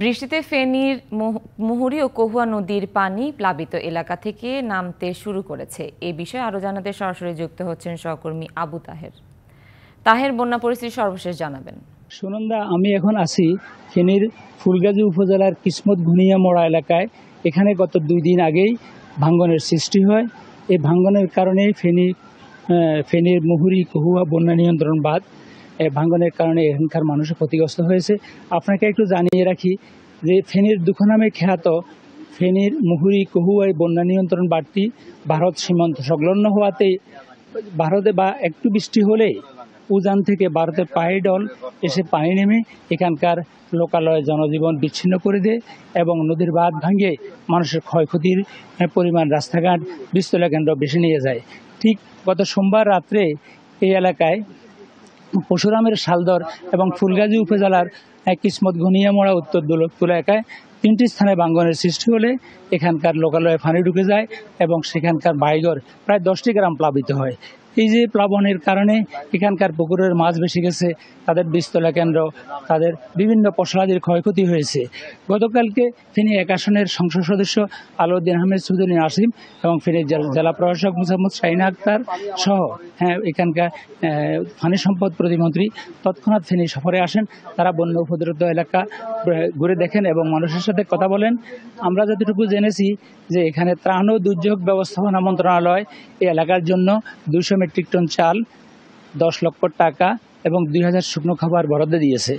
বৃষ্টিতে ফেনীর মুহুরী ও কহুয়া নদীর পানি প্লাবিত এলাকা থেকে নামতে শুরু করেছে। এ বিষয়ে আরও জানাতে সরাসরি যুক্ত হচ্ছেন সহকর্মী আবু তাহের। তাহের, বন্যা পরিস্থিতি সর্বশেষ জানাবেন। সুনন্দা, আমি এখন আছি ফেনীর ফুলগাজী উপজেলার কিসমত ঘুনিয়ামোড়া এলাকায়। এখানে গত 2 দিন আগেই ভাঙ্গনের সৃষ্টি হয়। এই ভাঙ্গনের কারণে ফেনীর মুহুরী কহুয়া বন্যা নিয়ন্ত্রণ বাঁধ ভাঙ্গনের কারণে এখানকার মানুষের ক্ষতিগ্রস্ত হয়েছে। আপনাকে একটু জানিয়ে রাখি যে ফেনীর দুঃখ নামে খ্যাত ফেনীর মুহুরী কহুয়া বন্যা নিয়ন্ত্রণ বাঁধটি ভারত সীমান্ত সংলগ্ন হওয়াতেই ভারতে বা একটু বৃষ্টি হলেই উজান থেকে ভারতের পাহাড়ি ঢল এসে পানি নেমে এখানকার লোকালয়ে জনজীবন বিচ্ছিন্ন করে দেয় এবং নদীর বাঁধ ভাঙে মানুষের ক্ষয়ক্ষতির পরিমাণ রাস্তাঘাট বীজতলা কেন্দ্র বেশি নিয়ে যায়। ঠিক গত সোমবার রাত্রে এই এলাকায় পরশুরামের শালদর এবং ফুলগাজী উপজেলার কিসমত ঘনিয়ামোড়া উত্তর দৌলতপুর এলাকায় 3টি স্থানে ভাঙ্গনের সৃষ্টি হলে এখানকার লোকালয়ে পানি ঢুকে যায় এবং সেখানকার বাড়িঘর প্রায় 10টি গ্রাম প্লাবিত হয়। এই যে প্লাবনের কারণে এখানকার পুকুরের মাছ বেশি গেছে, তাদের বীজতলা কেন্দ্র, তাদের বিভিন্ন ফসলাদির ক্ষয়ক্ষতি হয়েছে। গতকালকে ফেনী 1 আসনের সংসদ সদস্য আলাউদ্দিন আহমেদ চৌধুরী নাসিম এবং ফেনীর জেলা প্রশাসক মোসাম্মদ শাহিনা আক্তার সহ এখানকার পানি সম্পদ প্রতিমন্ত্রী তৎক্ষণাৎ ফেনী সফরে আসেন। তারা বন্যা উপদ্রুত এলাকা ঘুরে দেখেন এবং মানুষের সাথে কথা বলেন। আমরা যতটুকু জেনেছি যে এখানে ত্রাণ ও দুর্যোগ ব্যবস্থাপনা মন্ত্রণালয় এই এলাকার জন্য 200 মেট্রিক টন চাল, 10 লক্ষ টাকা এবং 2000 শুকনো খাবার বরাদ্দ দিয়েছে।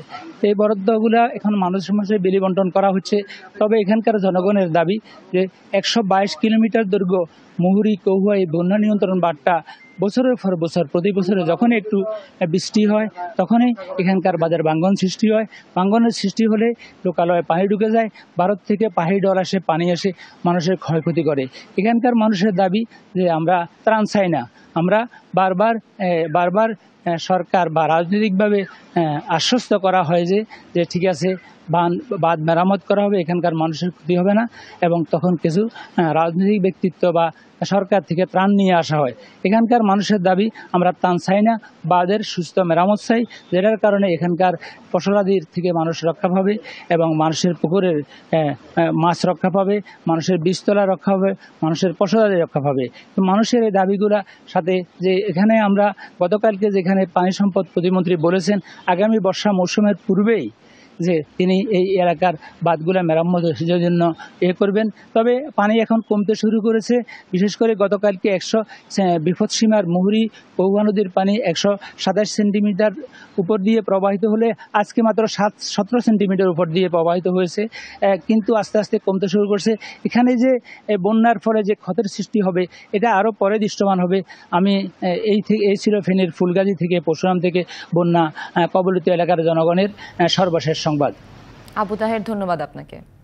এই বরাদ্দগুলো এখন মানুষের মাঝে বিলি বন্টন করা হচ্ছে। তবে এখানকার জনগণের দাবি যে 122 কিলোমিটার দৈর্ঘ্য মুহুরী কহুয়া এই বন্যা নিয়ন্ত্রণ বাঁধটা বছরের পর বছর প্রতি বছরে যখনই একটু বৃষ্টি হয় তখনই এখানকার বাজার ভাঙ্গন সৃষ্টি হয়। ভাঙ্গনের সৃষ্টি হলে লোকালয়ে পানি ঢুকে যায়, ভারত থেকে পাহাড়ি ঢল আসে, পানি এসে মানুষের ক্ষয়ক্ষতি করে। এখানকার মানুষের দাবি যে আমরা ত্রাণ চাই না, আমরা বারবার সরকার বা রাজনৈতিকভাবে আশ্বস্ত করা হয় যে ঠিক আছে বাঁধ মেরামত করা হবে, এখানকার মানুষের ক্ষতি হবে না এবং তখন কিছু রাজনৈতিক ব্যক্তিত্ব বা সরকার থেকে ত্রাণ নিয়ে আসা হয়। এখানকার মানুষের দাবি আমরা ত্রাণ চাই না, বাঁধের সুস্থ মেরামত চাই, যেটার কারণে এখানকার ফসলাদির থেকে মানুষ রক্ষা পাবে এবং মানুষের পুকুরের মাছ রক্ষা পাবে, মানুষের বীজতলা রক্ষা হবে, মানুষের ফসলাদি রক্ষা পাবে। তো মানুষের এই দাবিগুলা সাথে যে এখানে আমরা গতকালকে যেখানে পানি সম্পদ প্রতিমন্ত্রী বলেছেন আগামী বর্ষা মৌসুমের পূর্বেই যে তিনি এই এলাকার বাঁধগুলো মেরামতের জন্য করবেন। তবে পানি এখন কমতে শুরু করেছে। বিশেষ করে গতকালকে বিপদসীমার মুহুরী কহুয়া নদীর পানি 127 সেন্টিমিটার উপর দিয়ে প্রবাহিত হলে আজকে মাত্র 17 সেন্টিমিটার উপর দিয়ে প্রবাহিত হয়েছে, কিন্তু আস্তে আস্তে কমতে শুরু করছে। এখানে যে বন্যার ফলে যে ক্ষতির সৃষ্টি হবে এটা আরও পরে দৃশ্যমান হবে। এই ছিল ফেনীর ফুলগাজী থেকে পরশুরাম থেকে বন্যা কবলিত এলাকার জনগণের সর্বশেষ সংবাদ। আবু তাহের, ধন্যবাদ আপনাকে।